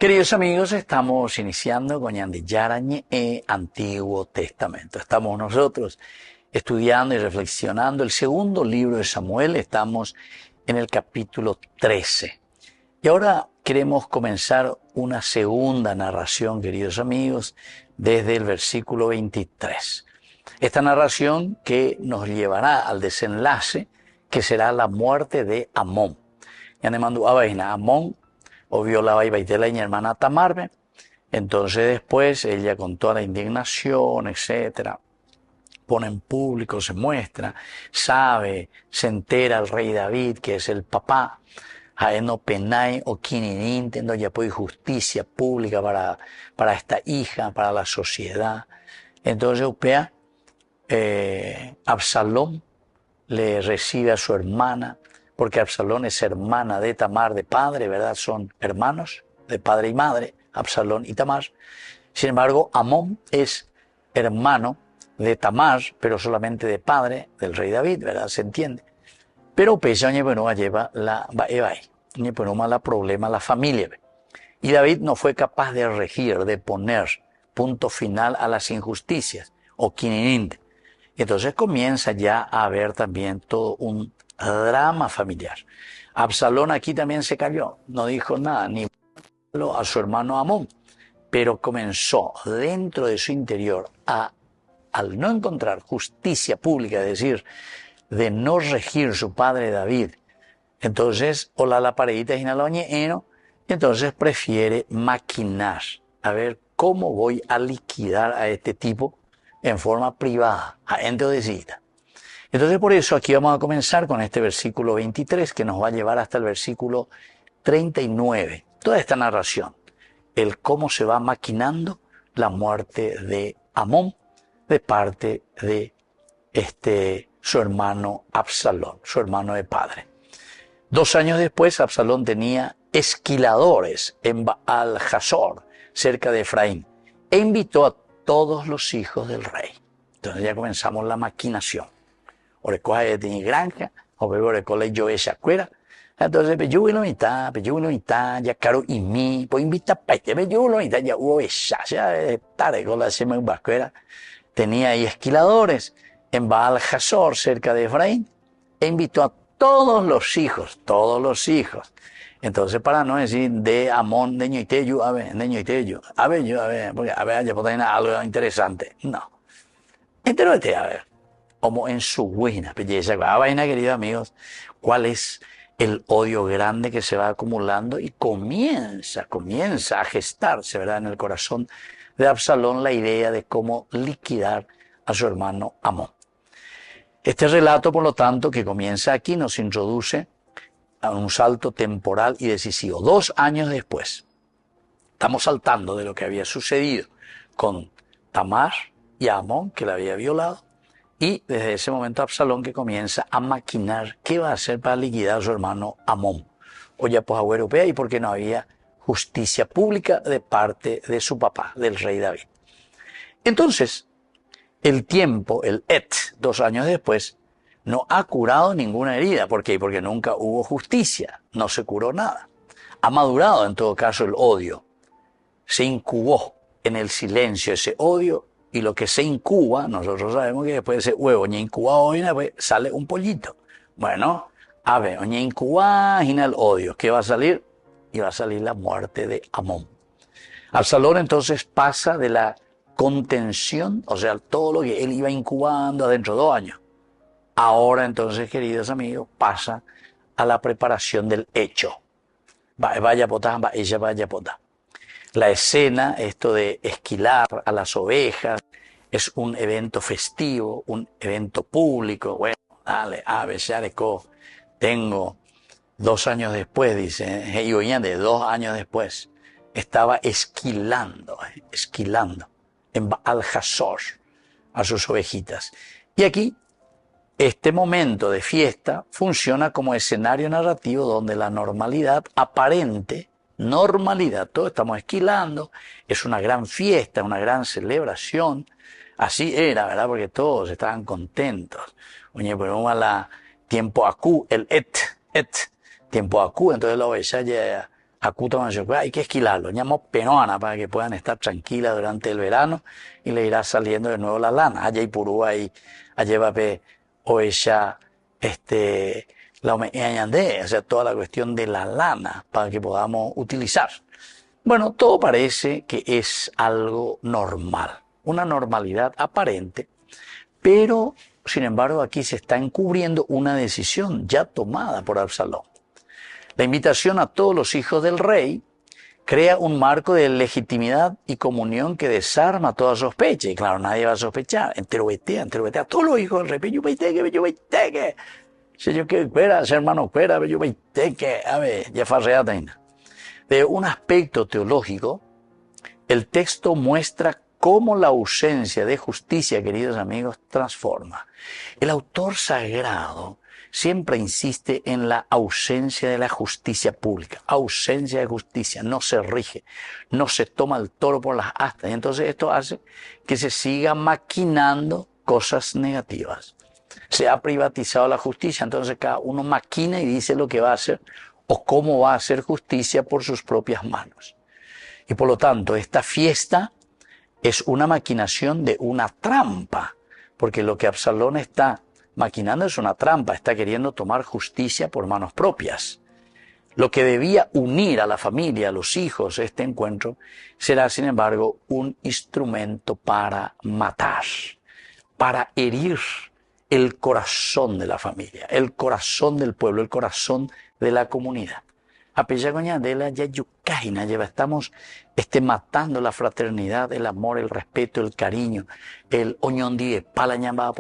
Queridos amigos, estamos iniciando con Yarañe Antiguo Testamento. Estamos nosotros estudiando y reflexionando el segundo libro de Samuel. Estamos en el capítulo 13. Y ahora queremos comenzar una segunda narración, queridos amigos, desde el versículo 23. Esta narración que nos llevará al desenlace, que será la muerte de Amón. Ya me mandó a vaina Amón, o violaba y baitela y mi hermana Tamarme. Entonces después ella con toda la indignación, etcétera, pone en público, se muestra, sabe, se entera el rey David, que es el papá, Jaeno Penay o Kininín, tendo ya pues justicia pública para esta hija, para la sociedad. Entonces Upea, Absalón le recibe a su hermana, porque Absalón es hermana de Tamar de padre, ¿verdad? Son hermanos de padre y madre, Absalón y Tamar. Sin embargo, Amón es hermano de Tamar, pero solamente de padre del rey David, ¿verdad? Se entiende. Pero pesa lleva la la problema la familia. Y David no fue capaz de regir, de poner punto final a las injusticias, o quininín. Entonces comienza ya a haber también todo un drama familiar. Absalón aquí también se cayó, no dijo nada, ni a su hermano Amón, pero comenzó dentro de su interior al no encontrar justicia pública, es decir, de no regir su padre David, entonces, hola la paredita y entonces prefiere maquinar, a ver cómo voy a liquidar a este tipo en forma privada, a gente odecita. Entonces por eso aquí vamos a comenzar con este versículo 23 que nos va a llevar hasta el versículo 39. Toda esta narración, el cómo se va maquinando la muerte de Amón de parte de su hermano Absalón, su hermano de padre. 2 años después Absalón tenía esquiladores en Baal-Hazor, cerca de Efraín, e invitó a todos los hijos del rey. Entonces ya comenzamos la maquinación. Orecoja de mi granja, o orecoja yo esa cuera. Entonces, peyulo mitad, ya caro y mi, pues invita a este peyulo mitad, ya hubo esa, ya tarde con la semana vascuera. Tenía ahí esquiladores en Baal-Hazor, cerca de Efraín, e invitó a todos los hijos. Entonces, para no decir de Amón, de Ñoiteyu, porque ya pues algo interesante. No. Entérate, a ver, como en su buena belleza. Vaina, queridos amigos, cuál es el odio grande que se va acumulando y comienza a gestarse, ¿verdad?, en el corazón de Absalón la idea de cómo liquidar a su hermano Amón. Este relato, por lo tanto, que comienza aquí, nos introduce a un salto temporal y decisivo. 2 años después, estamos saltando de lo que había sucedido con Tamar y Amón, que la había violado, y desde ese momento Absalón que comienza a maquinar qué va a hacer para liquidar a su hermano Amón. O ya pues agua europea, y porque no había justicia pública de parte de su papá, del rey David. Entonces, el tiempo, el 2 años después, no ha curado ninguna herida. ¿Por qué? Porque nunca hubo justicia, no se curó nada. Ha madurado en todo caso el odio. Se incubó en el silencio ese odio, y lo que se incuba, nosotros sabemos que después de ese huevo, ña incubado hoy, pues sale un pollito. Bueno, a ver, ña incubado, el odio, ¿qué va a salir? Y va a salir la muerte de Amón. Absalón entonces pasa de la contención, o sea, todo lo que él iba incubando adentro de 2 años. Ahora entonces, queridos amigos, pasa a la preparación del hecho. Vaya potá, ella vaya potá. La escena, esto de esquilar a las ovejas, es un evento festivo, un evento público. Bueno, dale, tengo 2 años después, dice, y oían de 2 años después, estaba esquilando en Baal-Hazor a sus ovejitas. Y aquí, este momento de fiesta funciona como escenario narrativo donde la normalidad aparente, todos estamos esquilando, es una gran fiesta, una gran celebración. Así era, ¿verdad? Porque todos estaban contentos. Oye, pero la tiempo acu, el tiempo acu, entonces la oveja ya hay que esquilarlo, llamamos penoana para que puedan estar tranquilas durante el verano y le irá saliendo de nuevo la lana. Allá y purú ahí, allá va o ella, la o sea, toda la cuestión de la lana para que podamos utilizar. Bueno, todo parece que es algo normal, una normalidad aparente, pero sin embargo aquí se está encubriendo una decisión ya tomada por Absalón. La invitación a todos los hijos del rey crea un marco de legitimidad y comunión que desarma toda sospecha. Y claro, nadie va a sospechar. Enterobetea. Todos los hijos del rey. Peyo si yo quiero fuera, ser hermano fuera, peyo a ver, ya farreata. De un aspecto teológico, el texto muestra cómo la ausencia de justicia, queridos amigos, transforma. El autor sagrado siempre insiste en la ausencia de la justicia pública. Ausencia de justicia, no se rige, no se toma el toro por las astas. Y entonces esto hace que se siga maquinando cosas negativas. Se ha privatizado la justicia, entonces cada uno maquina y dice lo que va a hacer o cómo va a hacer justicia por sus propias manos. Y por lo tanto, esta fiesta es una maquinación de una trampa, porque lo que Absalón está maquinando es una trampa, está queriendo tomar justicia por manos propias. Lo que debía unir a la familia, a los hijos, este encuentro, será, sin embargo, un instrumento para matar, para herir el corazón de la familia, el corazón del pueblo, el corazón de la comunidad. A pesar de la yayucaina, estamos matando la fraternidad, el amor, el respeto, el cariño, el oñondi de pa, la ñamba de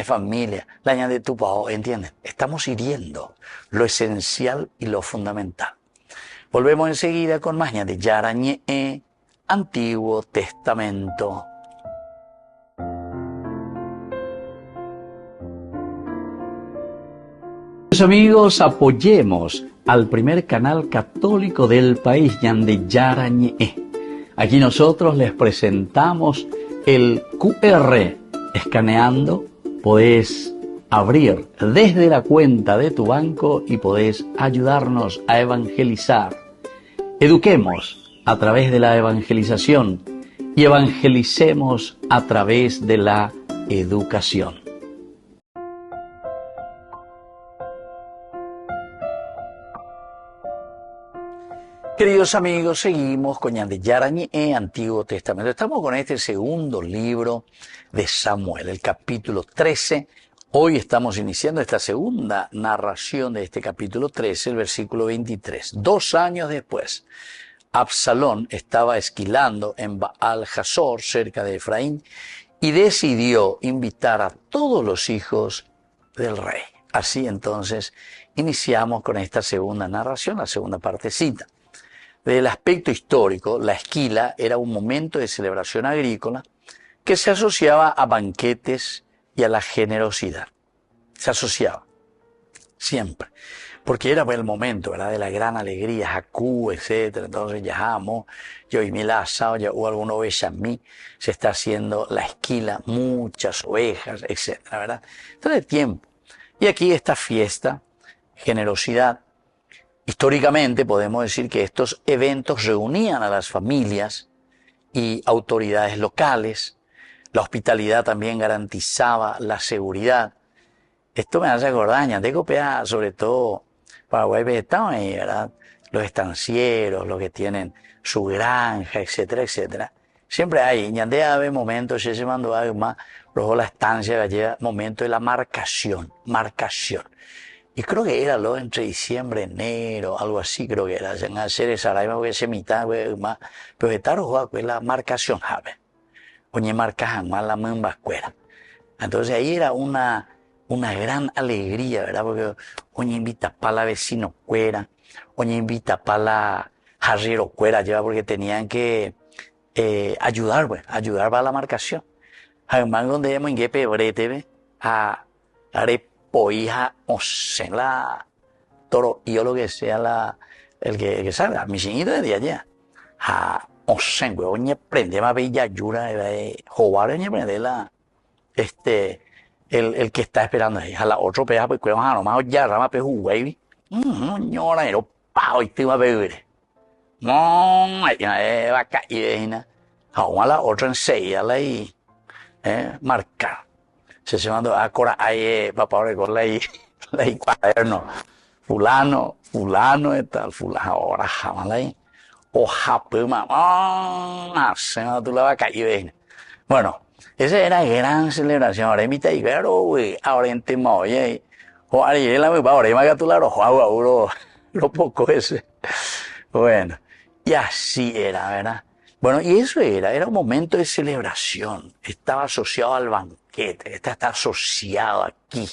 familia, la ña de tu pao, ¿entienden? Estamos hiriendo lo esencial y lo fundamental. Volvemos enseguida con más de Yarañe, Antiguo Testamento. Amigos, apoyemos al primer canal católico del país, Yande Yarañe. Aquí nosotros les presentamos el QR. Escaneando, podés abrir desde la cuenta de tu banco y podés ayudarnos a evangelizar. Eduquemos a través de la evangelización y evangelicemos a través de la educación. Queridos amigos, seguimos con Yande Yarañe, Antiguo Testamento. Estamos con este segundo libro de Samuel, el capítulo 13. Hoy estamos iniciando esta segunda narración de este capítulo 13, el versículo 23. 2 años después, Absalón estaba esquilando en Baal Hazor, cerca de Efraín, y decidió invitar a todos los hijos del rey. Así entonces iniciamos con esta segunda narración, la segunda partecita. Desde el aspecto histórico, la esquila era un momento de celebración agrícola que se asociaba a banquetes y a la generosidad. Se asociaba, siempre, porque era el momento, ¿verdad?, de la gran alegría, Jacú, etc. Entonces ya amo, yo y mi asado, ya hubo alguna oveja en mí, se está haciendo la esquila, muchas ovejas, etc., ¿verdad? Entonces tiempo. Y aquí esta fiesta, generosidad. Históricamente podemos decir que estos eventos reunían a las familias y autoridades locales. La hospitalidad también garantizaba la seguridad. Esto me hace acordar, de copia, sobre todo Paraguay, ¿verdad? Los estancieros, los que tienen su granja, etcétera, etcétera. Siempre hay, ñande hay momentos, se mandó a más, luego la estancia lleva momento de la marcación. Y creo que era lo entre diciembre, enero, algo así creo que era. En hacer esa raíz, porque se mitad, más, pero estar la marcación, ¿sabes? Oye, marcajan más la mamba escuela. Entonces ahí era una gran alegría, ¿verdad? Porque oye invita para la vecino cuera, oye invita para la jarrero cuera, lleva porque tenían que ayudar para la marcación. Además, donde hemos en brete, a poija o sea la toro y yo lo que sea el que sabe, a mi señorito de allá. O sea, oye, prende más bella ayuda de jovar, oye, prende el que está esperando ahí. A la otro peja, pues, nomás ya rama peju, güey. Nhora này nó bao tiêu mà bự đấy. Ngon này va cãi vậy nè. Hậu là ở trên xe lấy marca. Se llamando ancora hay papá con lei cuaderno. Fulano y tal, fulano ahora jamás lei. O japema. Se me tú la va a caer. Bueno, esa era gran celebración. Ahora imita y claro, güey, ahora en tema, oye, o ahí la me va, ahora me tú la rojo, lo poco ese. Bueno, y así era, ¿verdad? Bueno, y eso era un momento de celebración. Estaba asociado al banquete, está asociado aquí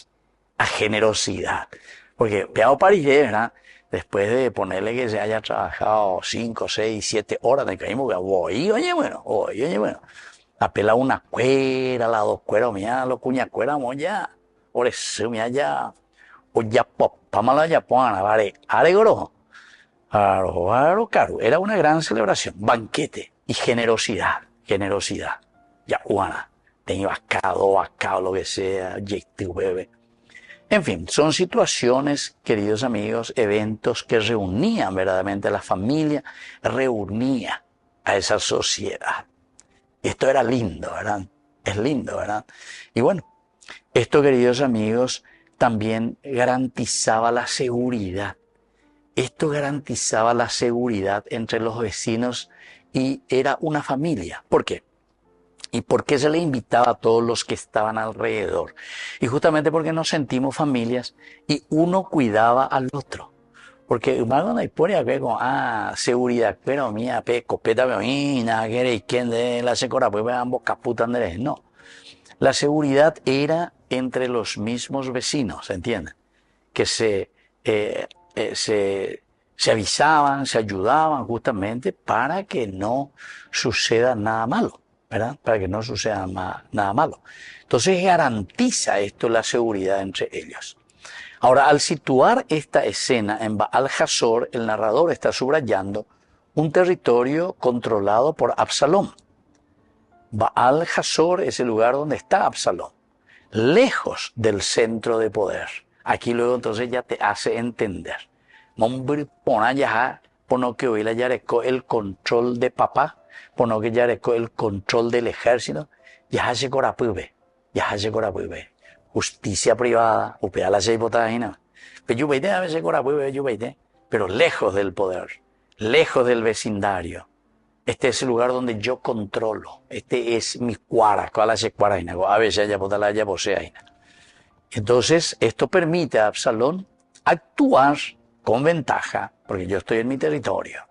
a generosidad. Porque Piao París, ¿verdad? Después de ponerle que se haya trabajado 5, 6, 7 horas, de caímos, oye, bueno. Apela una cuera, las dos cueras, mira, lo cuña cuera, moya, por eso, mira, ya, o ya, papá, ya, vale, alegro. Claro, era una gran celebración, banquete y generosidad. Ya, Juana, tenía acá, lo que sea, bebé. En fin, son situaciones, queridos amigos, eventos que reunían verdaderamente a la familia, reunía a esa sociedad. Esto era lindo, ¿verdad? Es lindo, ¿verdad? Y bueno, esto, queridos amigos, también garantizaba la seguridad. Esto garantizaba la seguridad entre los vecinos y era una familia. ¿Por qué? ¿Y por qué se le invitaba a todos los que estaban alrededor? Y justamente porque nos sentimos familias y uno cuidaba al otro. Porque cuando hay por ahí con seguridad, pero mía, copeta, nada que quien de la secora, pues ambos caputan de no. La seguridad era entre los mismos vecinos, ¿entienden? Que se avisaban, se ayudaban justamente para que no suceda nada malo, ¿verdad? Para que no suceda nada malo. Entonces garantiza esto la seguridad entre ellos. Ahora, al situar esta escena en Baal Hazor, el narrador está subrayando un territorio controlado por Absalón. Baal Hazor es el lugar donde está Absalón, lejos del centro de poder. Aquí luego entonces ya te hace entender. Por no que hoy la yareco el control de papá, por no que yareco el control del ejército, ya hace corapube. Justicia privada, upea la seipotagina. Pero lejos del poder, lejos del vecindario. Este es el lugar donde yo controlo. Este es mi cuara, a veces ya posee. Entonces, esto permite a Absalón actuar con ventaja, porque yo estoy en mi territorio.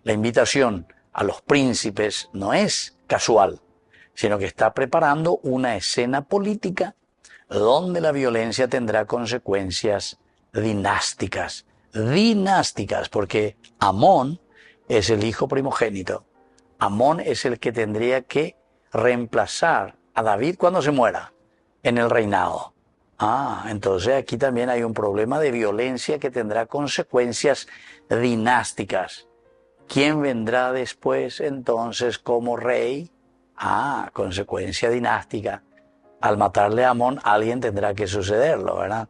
La invitación a los príncipes no es casual, sino que está preparando una escena política donde la violencia tendrá consecuencias dinásticas. Dinásticas, porque Amón es el hijo primogénito. Amón es el que tendría que reemplazar a David cuando se muera en el reinado. Entonces aquí también hay un problema de violencia que tendrá consecuencias dinásticas. ¿Quién vendrá después entonces como rey? Consecuencia dinástica. Al matarle a Amón, alguien tendrá que sucederlo, ¿verdad?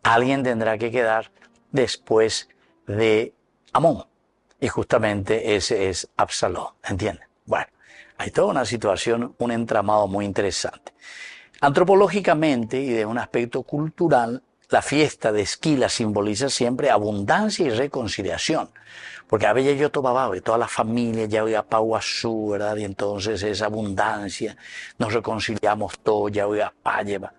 Alguien tendrá que quedar después de Amón. Y justamente ese es Absalón, ¿entienden? Bueno, hay toda una situación, un entramado muy interesante. Antropológicamente y de un aspecto cultural, la fiesta de Esquila simboliza siempre abundancia y reconciliación. Porque a veces yo tomaba, toda la familia ya voy a Pauazú, ¿verdad? Y entonces esa abundancia, nos reconciliamos todos, ya voy a Payeva.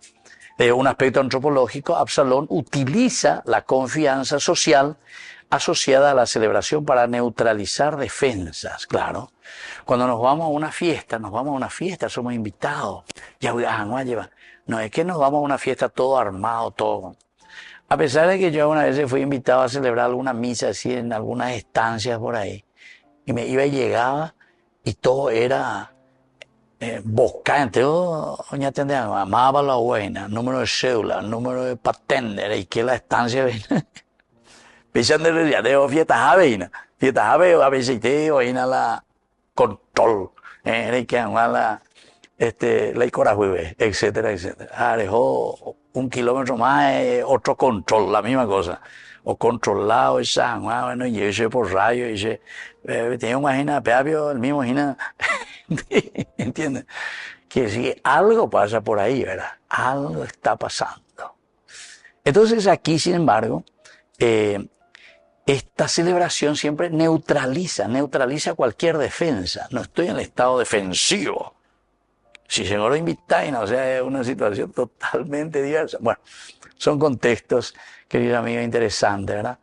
De un aspecto antropológico, Absalón utiliza la confianza social asociada a la celebración para neutralizar defensas, claro. Cuando nos vamos a una fiesta, somos invitados. Ya voy a llevar. No es que nos vamos a una fiesta todo armado, todo. A pesar de que yo una vez fui invitado a celebrar alguna misa así en algunas estancias por ahí, y me iba y llegaba y todo era boscante, ya tendría, amaba la buena, número de cédula, número de patente, y que la estancia pisan de realidad, fiestas ave, a veces te oína la control, que la corajueve, etcétera. un kilómetro más otro control, la misma cosa. O controlado esa, bueno, y ese por radio, y ese, tiene una gina peapio, el mismo gina, ¿entiendes? Que si algo pasa por ahí, ¿verdad? Algo está pasando. Entonces aquí, sin embargo, esta celebración siempre neutraliza cualquier defensa. No estoy en el estado defensivo. Si se me lo invitáis, o sea, es una situación totalmente diversa. Bueno, son contextos, querido amigo, interesantes, ¿verdad?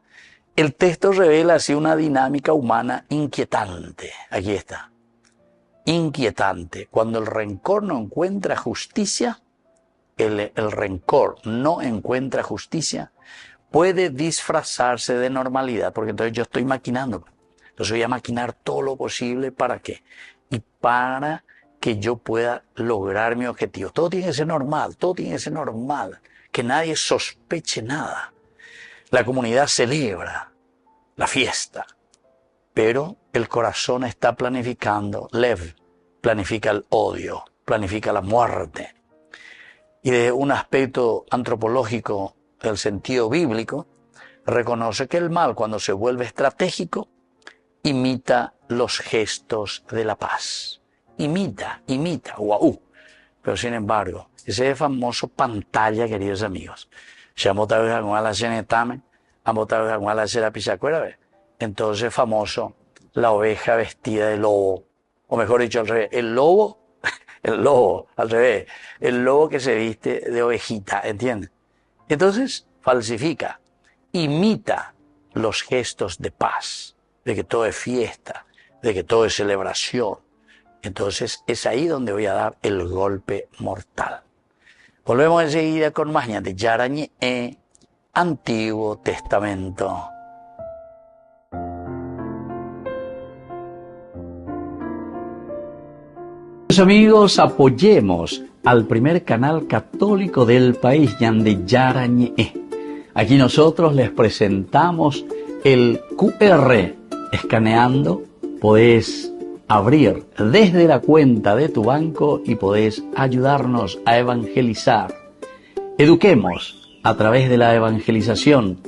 El texto revela así una dinámica humana inquietante. Aquí está. Inquietante. Cuando el rencor no encuentra justicia, el rencor no encuentra justicia, puede disfrazarse de normalidad, porque entonces yo estoy maquinando. Entonces voy a maquinar todo lo posible, ¿para qué? Y para que yo pueda lograr mi objetivo. Todo tiene que ser normal, todo tiene que ser normal, que nadie sospeche nada. La comunidad celebra la fiesta, pero el corazón está planificando, Lev planifica el odio, planifica la muerte. Y de un aspecto antropológico del sentido bíblico, reconoce que el mal, cuando se vuelve estratégico, imita los gestos de la paz. Imita, guau. Pero sin embargo, ese famoso pantalla, queridos amigos, se ha votado a la cenetame, han votado a la cera pisacuera, entonces famoso, la oveja vestida de lobo, o mejor dicho al revés, el lobo, al revés, el lobo que se viste de ovejita, ¿entiendes? Entonces falsifica, imita los gestos de paz, de que todo es fiesta, de que todo es celebración. Entonces es ahí donde voy a dar el golpe mortal. Volvemos enseguida con más de Yarañe, Antiguo Testamento. Amigos, apoyemos al primer canal católico del país, Yande Yarañe. Aquí nosotros les presentamos el QR. Escaneando, podés abrir desde la cuenta de tu banco y podés ayudarnos a evangelizar. Eduquemos a través de la evangelización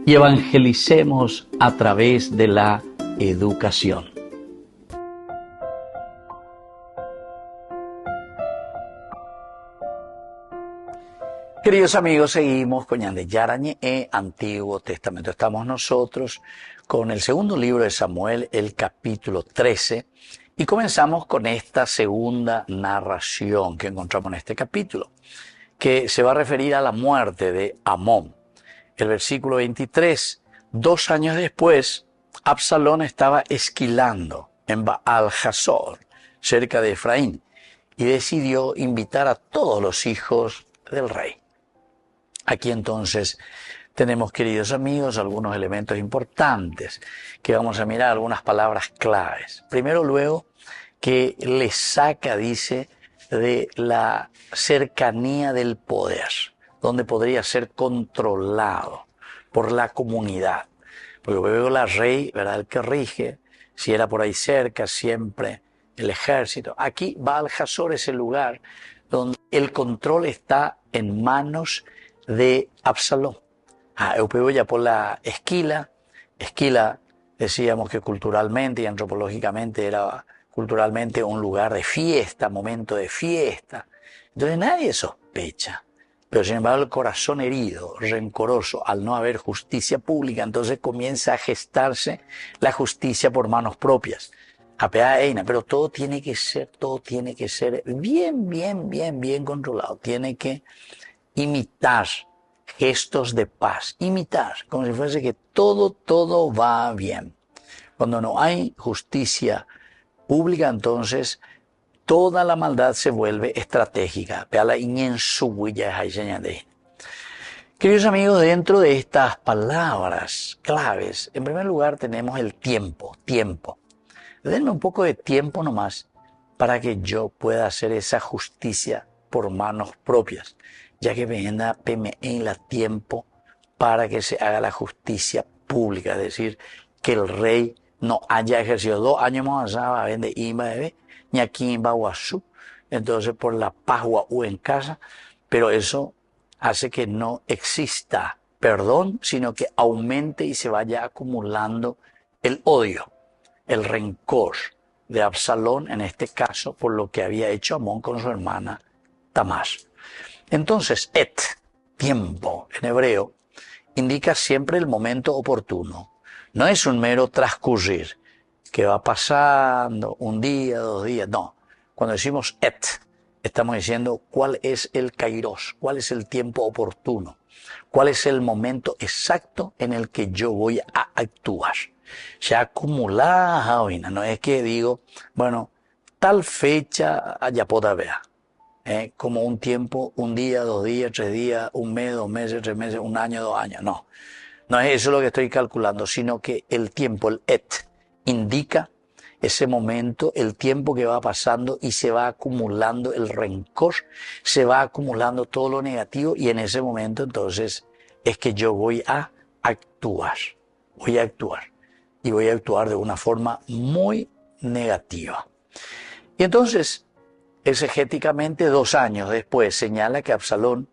y evangelicemos a través de la educación. Queridos amigos, seguimos con Yande Yarañe, Antiguo Testamento. Estamos nosotros con el segundo libro de Samuel, el capítulo 13, y comenzamos con esta segunda narración que encontramos en este capítulo, que se va a referir a la muerte de Amón. El versículo 23, 2 años después, Absalón estaba esquilando en Baal-Hazor, cerca de Efraín, y decidió invitar a todos los hijos del rey. Aquí entonces tenemos, queridos amigos, algunos elementos importantes que vamos a mirar, algunas palabras claves. Primero, luego, que le saca, dice, de la cercanía del poder, donde podría ser controlado por la comunidad. Porque luego la rey, ¿verdad?, el que rige, si era por ahí cerca, siempre el ejército. Aquí Baal-Hazor es el lugar donde el control está en manos de Absalón. Eupeo ya por la Esquila. Esquila, decíamos que culturalmente y antropológicamente era culturalmente un lugar de fiesta, momento de fiesta. Entonces nadie sospecha. Pero sin embargo el corazón herido, rencoroso, al no haber justicia pública, entonces comienza a gestarse la justicia por manos propias. Pero todo tiene que ser bien controlado. Tiene que imitar gestos de paz, imitar, como si fuese que todo va bien. Cuando no hay justicia pública, entonces toda la maldad se vuelve estratégica. Queridos amigos, dentro de estas palabras claves, en primer lugar tenemos el tiempo. Denme un poco de tiempo nomás para que yo pueda hacer esa justicia por manos propias, ya que venga en la tiempo para que se haga la justicia pública, es decir, que el rey no haya ejercido 2 años más allá, vende Imba, ni aquí en Baguazú, entonces por la paz en casa, pero eso hace que no exista perdón, sino que aumente y se vaya acumulando el odio, el rencor de Absalón, en este caso, por lo que había hecho Amón con su hermana Tamar. Entonces, tiempo, en hebreo, indica siempre el momento oportuno. No es un mero transcurrir, que va pasando un día, 2 días, no. Cuando decimos estamos diciendo cuál es el kairos, cuál es el tiempo oportuno, cuál es el momento exacto en el que yo voy a actuar. Ya acumulada, no es que digo, bueno, tal fecha allá pueda ver. Como un tiempo, un día, 2 días, 3 días, un mes, 2 meses, 3 meses, un año, 2 años. No, no es eso lo que estoy calculando, sino que el tiempo, el indica ese momento, el tiempo que va pasando y se va acumulando el rencor, se va acumulando todo lo negativo y en ese momento entonces es que yo voy a actuar y voy a actuar de una forma muy negativa. Y entonces, exegéticamente 2 años después señala que Absalón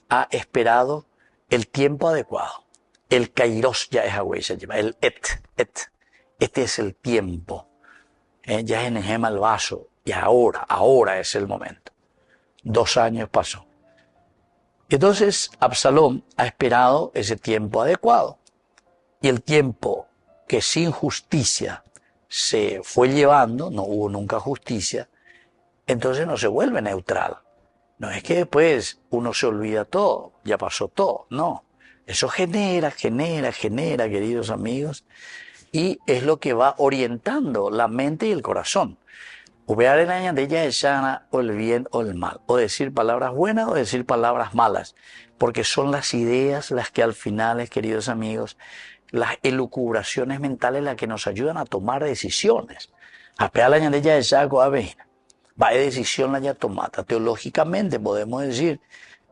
ha esperado el tiempo adecuado. El kairos ya es agüey, se llama, el este es el tiempo. Ya es enegema el vaso y ahora es el momento. 2 años pasó. Entonces Absalón ha esperado ese tiempo adecuado. Y el tiempo que sin justicia se fue llevando, no hubo nunca justicia, entonces no se vuelve neutral. No es que después uno se olvida todo, ya pasó todo, no. Eso genera, queridos amigos, y es lo que va orientando la mente y el corazón. Ubear en la de ella es o el bien o el mal, o decir palabras buenas o decir palabras malas, porque son las ideas las que al final, queridos amigos, las elucubraciones mentales las que nos ayudan a tomar decisiones. Apear la de ella es va a decisión la ya tomada. Teológicamente podemos decir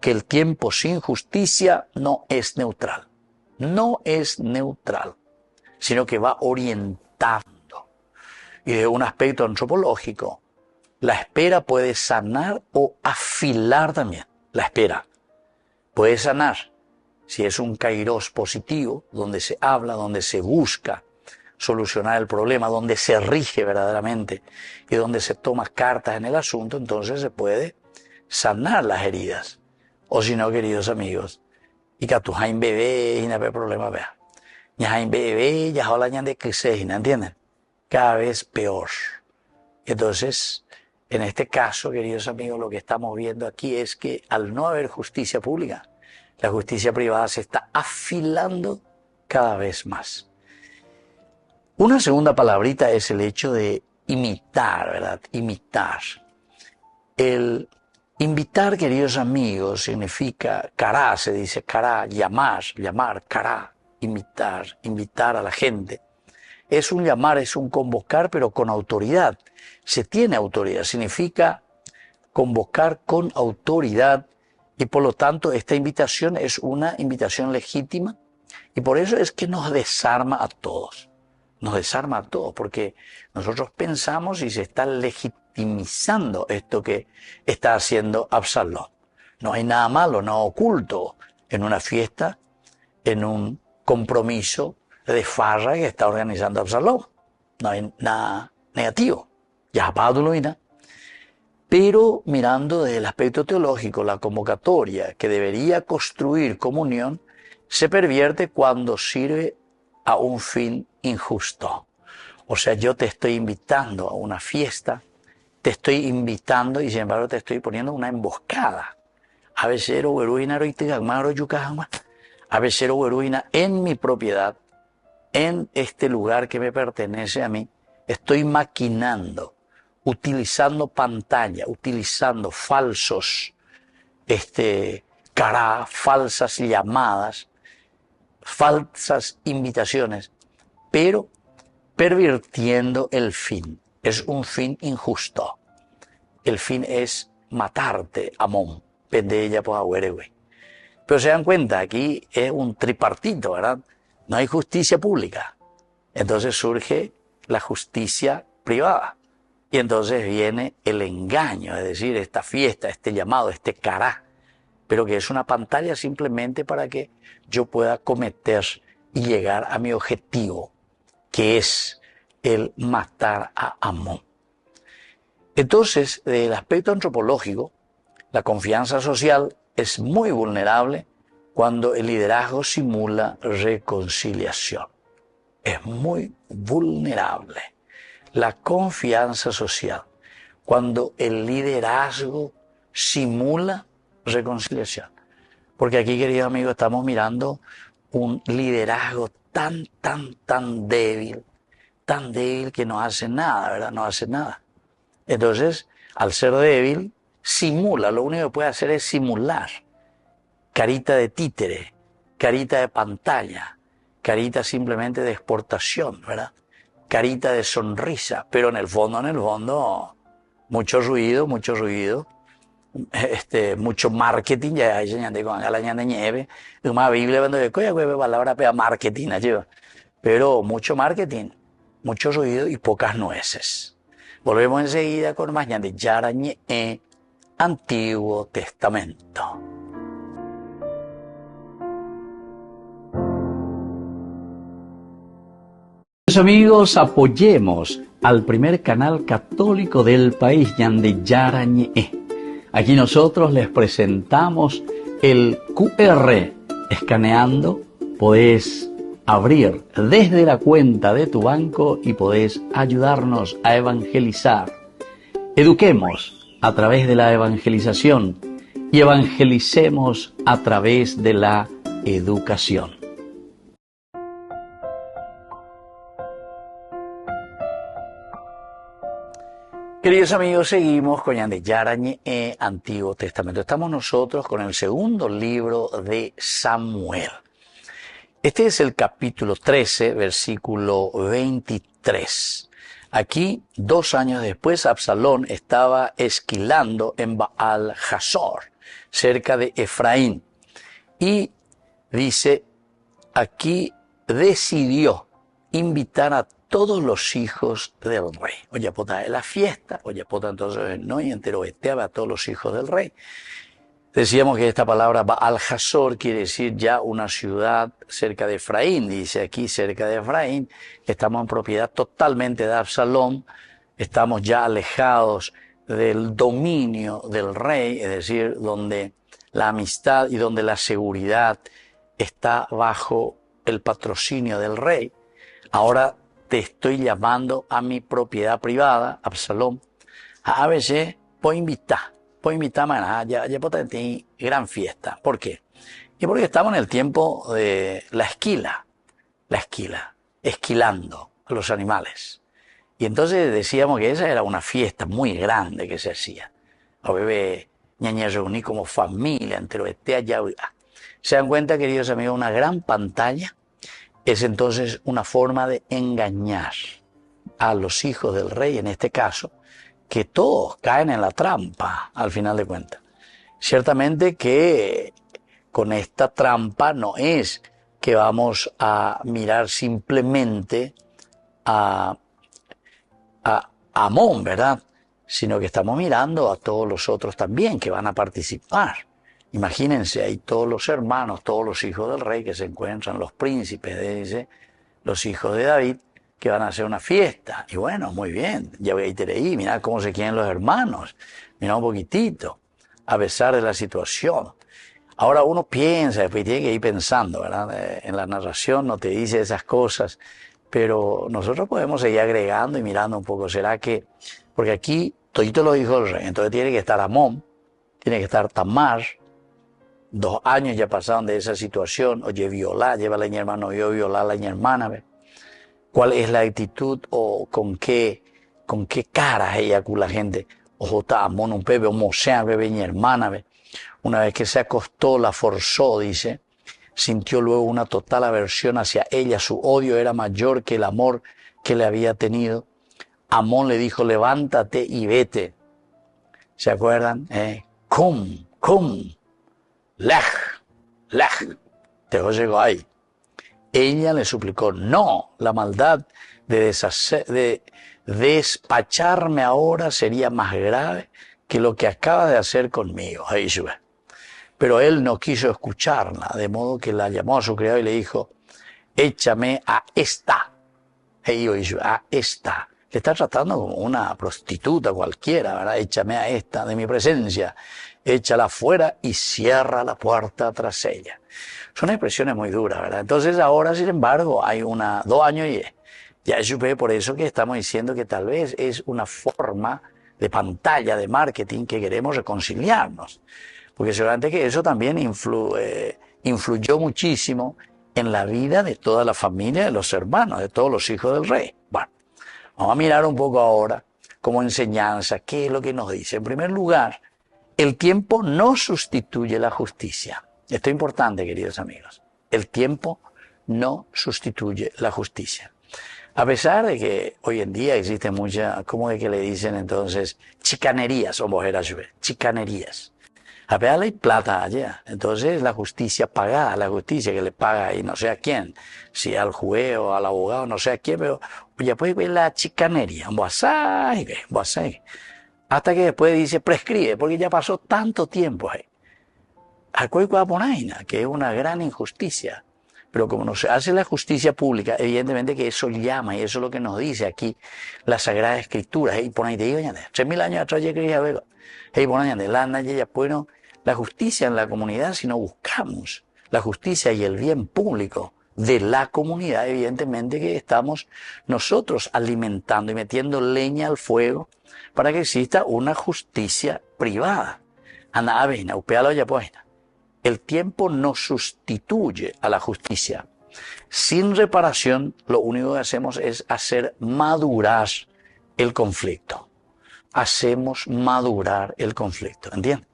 que el tiempo sin justicia no es neutral. No es neutral, sino que va orientando. Y de un aspecto antropológico, la espera puede sanar o afilar también. La espera puede sanar si es un kairos positivo, donde se habla, donde se busca solucionar el problema, donde se rige verdaderamente y donde se toma cartas en el asunto, entonces se puede sanar las heridas. O si no, queridos amigos, y que tu jaime bebé y no hay problema, vea. Ya jaime bebé, ya hablan de crisis, ¿entienden? Cada vez peor. Entonces, en este caso, queridos amigos, lo que estamos viendo aquí es que al no haber justicia pública, la justicia privada se está afilando cada vez más. Una segunda palabrita es el hecho de imitar, ¿verdad? Imitar. El invitar, queridos amigos, significa cará, se dice cará, llamar, cará, invitar a la gente. Es un llamar, es un convocar, pero con autoridad. Se tiene autoridad, significa convocar con autoridad y por lo tanto esta invitación es una invitación legítima y por eso es que nos desarma a todos. Nos desarma a todos porque nosotros pensamos y se está legitimizando esto que está haciendo Absalón. No hay nada malo, nada oculto en una fiesta, en un compromiso de farra que está organizando Absalón. No hay nada negativo. Ya Pablo, pero mirando desde el aspecto teológico, la convocatoria que debería construir comunión se pervierte cuando sirve a un fin injusto. O sea, yo te estoy invitando a una fiesta, te estoy invitando y sin embargo te estoy poniendo una emboscada. A veces en mi propiedad, en este lugar que me pertenece a mí, estoy maquinando, utilizando pantalla, utilizando falsos falsas llamadas, falsas invitaciones, pero pervirtiendo el fin. Es un fin injusto. El fin es matarte, Amón, pendeya por agüeregüe. Pero se dan cuenta, aquí es un tripartito, ¿verdad? No hay justicia pública. Entonces surge la justicia privada. Y entonces viene el engaño, es decir, esta fiesta, este llamado, este cará, pero que es una pantalla simplemente para que yo pueda cometer y llegar a mi objetivo, que es el matar a Amón. Entonces, desde el aspecto antropológico, la confianza social es muy vulnerable cuando el liderazgo simula reconciliación. Es muy vulnerable la confianza social cuando el liderazgo simula reconciliación. Porque aquí, queridos amigos, estamos mirando un liderazgo tan débil que no hace nada, ¿verdad? No hace nada. Entonces, al ser débil, simula, lo único que puede hacer es simular. Carita de títere, carita de pantalla, carita simplemente de exportación, ¿verdad? Carita de sonrisa, pero en el fondo, mucho ruido, mucho marketing, ya hay señal con la ñande nieve, una Biblia cuando de coya palabra pea marketing, pero mucho marketing, mucho ruido y pocas nueces. Volvemos enseguida con más ñande Yarañe, Antiguo Testamento. Amigos, apoyemos al primer canal católico del país, Ñande Yarañe. Aquí nosotros les presentamos el QR. Escaneando, podés abrir desde la cuenta de tu banco y podés ayudarnos a evangelizar. Eduquemos a través de la evangelización y evangelicemos a través de la educación. Queridos amigos, seguimos con Ñande Yarañe, Antiguo Testamento. Estamos nosotros con el segundo libro de Samuel. Este es el capítulo 13, versículo 23. Aquí, 2 años después, Absalón estaba esquilando en Baal Hazor, cerca de Efraín. Y dice, aquí decidió invitar a todos los hijos del rey. Oye, pota de la fiesta, oye, pota entonces no y entero esteaba a todos los hijos del rey. Decíamos que esta palabra Baal Hazor quiere decir ya una ciudad cerca de Efraín. Dice aquí cerca de Efraín, estamos en propiedad totalmente de Absalón, estamos ya alejados del dominio del rey, es decir, donde la amistad y donde la seguridad está bajo el patrocinio del rey. Ahora te estoy llamando a mi propiedad privada, Absalón. A veces puedo invitar mañana, ya puedo tener gran fiesta. ¿Por qué? Y porque estamos en el tiempo de la esquila, esquilando a los animales. Y entonces decíamos que esa era una fiesta muy grande que se hacía. A bebé, ñaña reuní como familia, entero este allá. Se dan cuenta, queridos amigos, una gran pantalla es entonces una forma de engañar a los hijos del rey, en este caso, que todos caen en la trampa, al final de cuentas. Ciertamente que con esta trampa no es que vamos a mirar simplemente a Amón, ¿verdad? Sino que estamos mirando a todos los otros también que van a participar. Imagínense, hay todos los hermanos, todos los hijos del rey que se encuentran, los príncipes, dice, los hijos de David, que van a hacer una fiesta. Y bueno, muy bien, ya voy a ir ahí, mirá cómo se quieren los hermanos, mirá un poquitito, a pesar de la situación. Ahora uno piensa, después tiene que ir pensando, ¿verdad? En la narración no te dice esas cosas, pero nosotros podemos seguir agregando y mirando un poco. ¿Será que, porque aquí todito los hijos del rey, entonces tiene que estar Amón, tiene que estar Tamar, 2 años ya pasaron de esa situación, oye, violar, lleva a la hermano, yo violar a la hermana, ¿ve? ¿Cuál es la actitud o con qué cara ella con la gente? Ojo, está Amón, un bebé, un mosea, bebé, mi hermana, ¿ve? Una vez que se acostó, la forzó, dice, sintió luego una total aversión hacia ella, su odio era mayor que el amor que le había tenido. Amón le dijo, levántate y vete. ¿Se acuerdan? Cum. Lej, te llegó ahí. Ella le suplicó, no, la maldad de despacharme ahora sería más grave que lo que acaba de hacer conmigo. Ahí sube. Pero él no quiso escucharla, de modo que la llamó a su criado y le dijo, échame a esta. A esta. Le está tratando como una prostituta cualquiera, ¿verdad? Échame a esta de mi presencia. Échala fuera y cierra la puerta tras ella. Son expresiones muy duras, ¿verdad? Entonces ahora, sin embargo, hay 2 años y ya supe por eso que estamos diciendo que tal vez es una forma de pantalla, de marketing, que queremos reconciliarnos. Porque seguramente que eso también influyó muchísimo en la vida de toda la familia, de los hermanos, de todos los hijos del rey. Bueno, vamos a mirar un poco ahora como enseñanza qué es lo que nos dice. En primer lugar, el tiempo no sustituye la justicia. Esto es importante, queridos amigos. El tiempo no sustituye la justicia. A pesar de que hoy en día existen muchas, ¿cómo es que le dicen entonces? Chicanerías, o mujer a llover, chicanerías. A pesar hay plata allá. Entonces la justicia pagada, la justicia que le paga y no sé a quién, si al juez o al abogado, no sé a quién, pero ya puede ver la chicanería, hasta que después dice prescribe, porque ya pasó tanto tiempo ahí. Que es una gran injusticia. Pero como no se hace la justicia pública, evidentemente que eso llama, y eso es lo que nos dice aquí la Sagrada Escritura. Y por ahí te digo, 3.000 años atrás ya quería ver. La justicia en la comunidad, si no buscamos la justicia y el bien público de la comunidad, evidentemente que estamos nosotros alimentando y metiendo leña al fuego para que exista una justicia privada. El tiempo no sustituye a la justicia. Sin reparación, lo único que hacemos es hacer madurar el conflicto. Hacemos madurar el conflicto, ¿entienden?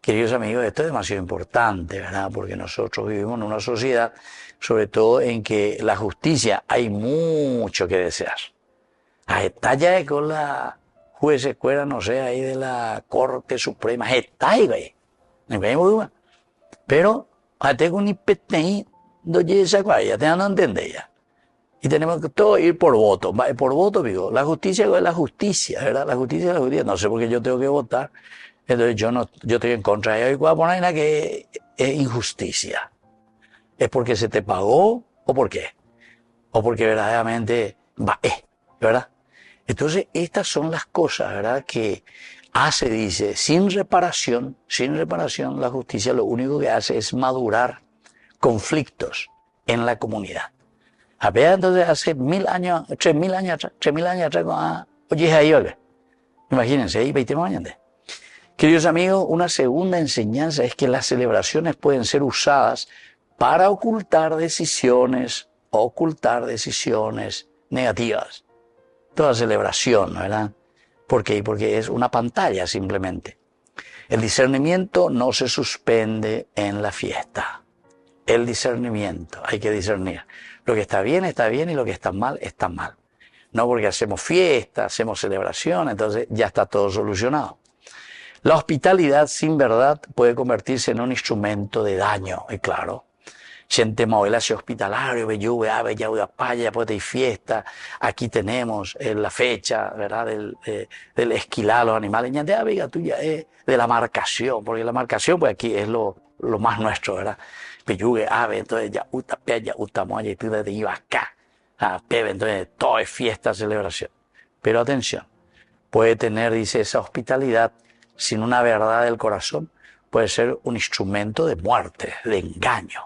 Queridos amigos, esto es demasiado importante, ¿verdad? Porque nosotros vivimos en una sociedad, sobre todo en que la justicia hay mucho que desear. Está ya con la juez escuela, no sé, ahí de la Corte Suprema, está ahí, güey. Pero, hasta con IPTI, ya te no entender ya. Y tenemos que todo ir por voto. Por voto, digo, la justicia es la justicia, ¿verdad? La justicia es la justicia. No sé por qué yo tengo que votar. Entonces yo estoy en contra de ella. Y poner nada que es injusticia. ¿Es porque se te pagó o por qué? O porque verdaderamente ¿verdad? Entonces, estas son las cosas, ¿verdad? Que dice, sin reparación, la justicia lo único que hace es madurar conflictos en la comunidad. Entonces, hace 1.000 años, 3.000 años atrás, oye, ahí, imagínense, ahí 20 años antes. Queridos amigos, una segunda enseñanza es que las celebraciones pueden ser usadas para ocultar decisiones negativas. Toda celebración, ¿verdad? ¿Por qué? Porque es una pantalla simplemente. El discernimiento no se suspende en la fiesta. El discernimiento, hay que discernir. Lo que está bien y lo que está mal. No porque hacemos fiesta, hacemos celebración, entonces ya está todo solucionado. La hospitalidad sin verdad puede convertirse en un instrumento de daño, y claro. Gente hace hospitalario, después de fiesta. Aquí tenemos la fecha, ¿verdad? Del esquilar a los animales. De la marcación, porque la marcación, pues aquí es lo más nuestro, ¿verdad? Entonces ya te iba acá. Entonces todo es fiesta, celebración. Pero atención, puede tener, dice, esa hospitalidad sin una verdad del corazón, puede ser un instrumento de muerte, de engaño.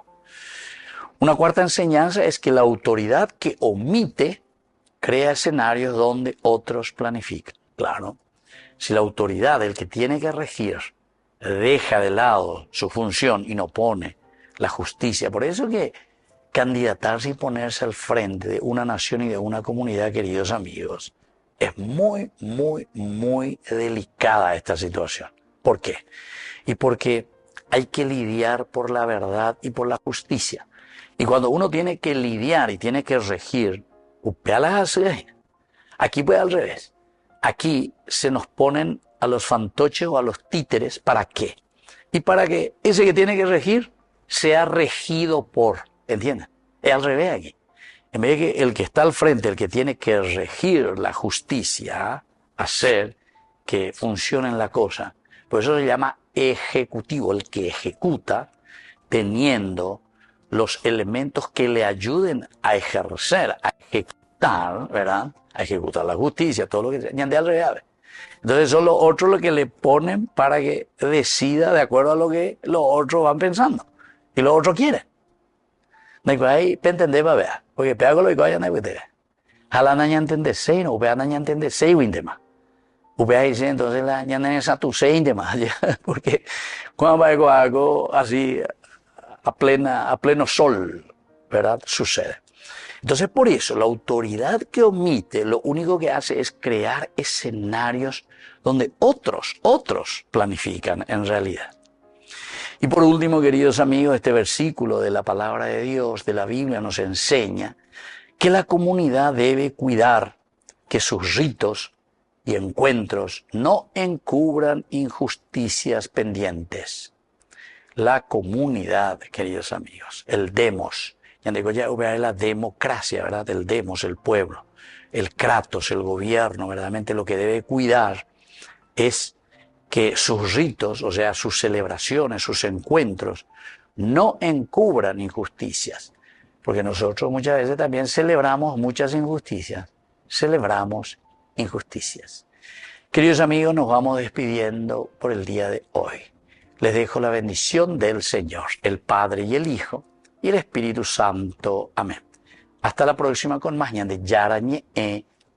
Una cuarta enseñanza es que la autoridad que omite crea escenarios donde otros planifican. Claro, si la autoridad, el que tiene que regir, deja de lado su función y no pone la justicia, por eso que candidatarse y ponerse al frente de una nación y de una comunidad, queridos amigos, es muy, muy, muy delicada esta situación. ¿Por qué? Y porque hay que lidiar por la verdad y por la justicia. Y cuando uno tiene que lidiar y tiene que regir, aquí pues al revés. Aquí se nos ponen a los fantoches o a los títeres, ¿para qué? Y para que ese que tiene que regir sea regido por, ¿entienden? Es al revés aquí. En vez de que el que está al frente, el que tiene que regir la justicia, hacer que funcione la cosa, pues eso se llama ejecutivo, el que ejecuta, teniendo los elementos que le ayuden a ejercer, a ejecutar, ¿verdad? A ejecutar la justicia, todo lo que se de alrededor. Entonces son los otros los que le ponen para que decida de acuerdo a lo que los otros van pensando. Y los otros quieren. No hay que entender para ver. Porque pega lo que vayan a ver. Jala no entender seis, no upea no entender seis windema. Upea dice entonces la ñana esa tu seis de más. Porque cuando va con algo así a pleno sol, ¿verdad? Sucede. Entonces, por eso, la autoridad que omite, lo único que hace es crear escenarios donde otros planifican en realidad. Y por último, queridos amigos, este versículo de la palabra de Dios, de la Biblia, nos enseña que la comunidad debe cuidar que sus ritos y encuentros no encubran injusticias pendientes. La comunidad, queridos amigos, el demos, ya digo, ya la democracia, ¿verdad? El demos, el pueblo, el kratos, el gobierno, verdaderamente lo que debe cuidar es que sus ritos, o sea, sus celebraciones, sus encuentros, no encubran injusticias. Porque nosotros muchas veces también celebramos muchas injusticias. Celebramos injusticias. Queridos amigos, nos vamos despidiendo por el día de hoy. Les dejo la bendición del Señor, el Padre y el Hijo, y el Espíritu Santo. Amén. Hasta la próxima con más Ñan de Yarañe,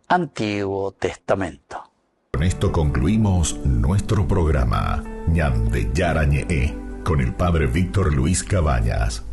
Antiguo Testamento. Con esto concluimos nuestro programa Ñan de Yarañe, con el Padre Víctor Luis Cabañas.